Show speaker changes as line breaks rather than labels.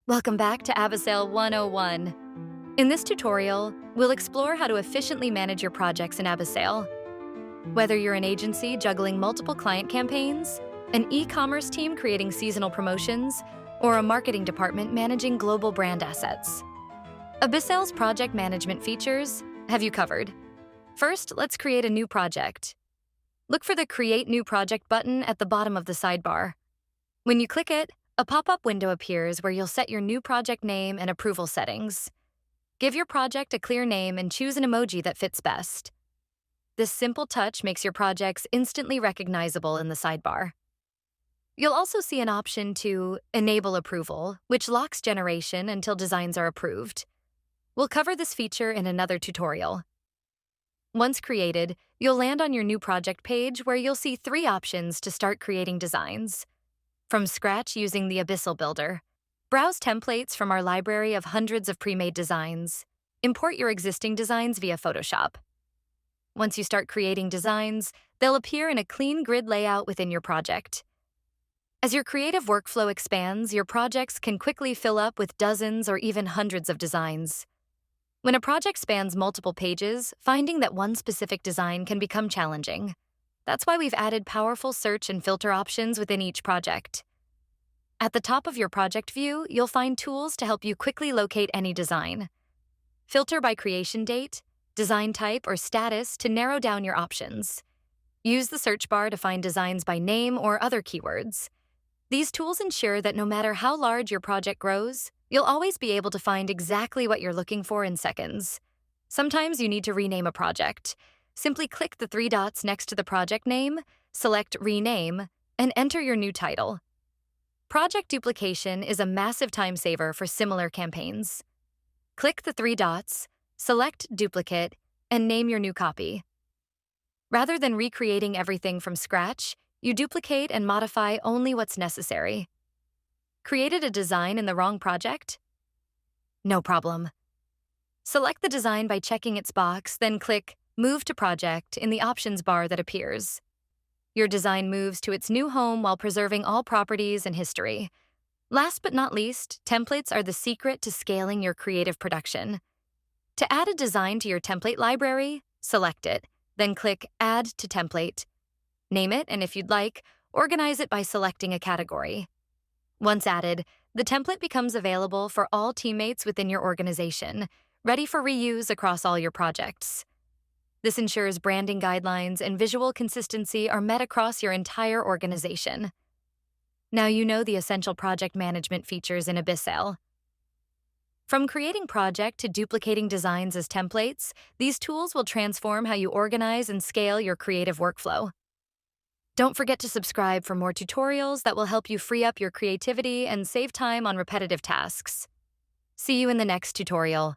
Welcome back to Abyssale 101. In this tutorial, we'll explore how to efficiently manage your projects in Abyssale. Whether you're an agency juggling multiple client campaigns, an e-commerce team creating seasonal promotions, or a marketing department managing global brand assets, Abyssale's project management features have you covered. First, let's create a new project. Look for the Create New Project button at the bottom of the sidebar. When you click it, a pop-up window appears where you'll set your new project name and approval settings. Give your project a clear name and choose an emoji that fits best. This simple touch makes your projects instantly recognizable in the sidebar. You'll also see an option to Enable Approval, which locks generation until designs are approved. We'll cover this feature in another tutorial. Once created, you'll land on your new project page where you'll see 3 options to start creating designs. From scratch using the Abyssale Builder. Browse templates from our library of hundreds of pre-made designs. Import your existing designs via Photoshop. Once you start creating designs, they'll appear in a clean grid layout within your project. As your creative workflow expands, your projects can quickly fill up with dozens or even hundreds of designs. When a project spans multiple pages, finding that one specific design can become challenging. That's why we've added powerful search and filter options within each project. At the top of your project view, you'll find tools to help you quickly locate any design. Filter by creation date, design type, or status to narrow down your options. Use the search bar to find designs by name or other keywords. These tools ensure that no matter how large your project grows, you'll always be able to find exactly what you're looking for in seconds. Sometimes you need to rename a project. Simply click the 3 dots next to the project name, select Rename, and enter your new title. Project duplication is a massive time saver for similar campaigns. Click the 3 dots, select Duplicate, and name your new copy. Rather than recreating everything from scratch, you duplicate and modify only what's necessary. Created a design in the wrong project? No problem. Select the design by checking its box, then click Move to Project in the options bar that appears. Your design moves to its new home while preserving all properties and history. Last but not least, templates are the secret to scaling your creative production. To add a design to your template library, select it, then click Add to Template. Name it, and if you'd like, organize it by selecting a category. Once added, the template becomes available for all teammates within your organization, ready for reuse across all your projects. This ensures branding guidelines and visual consistency are met across your entire organization. Now you know the essential project management features in Abyssale. From creating project to duplicating designs as templates, these tools will transform how you organize and scale your creative workflow. Don't forget to subscribe for more tutorials that will help you free up your creativity and save time on repetitive tasks. See you in the next tutorial.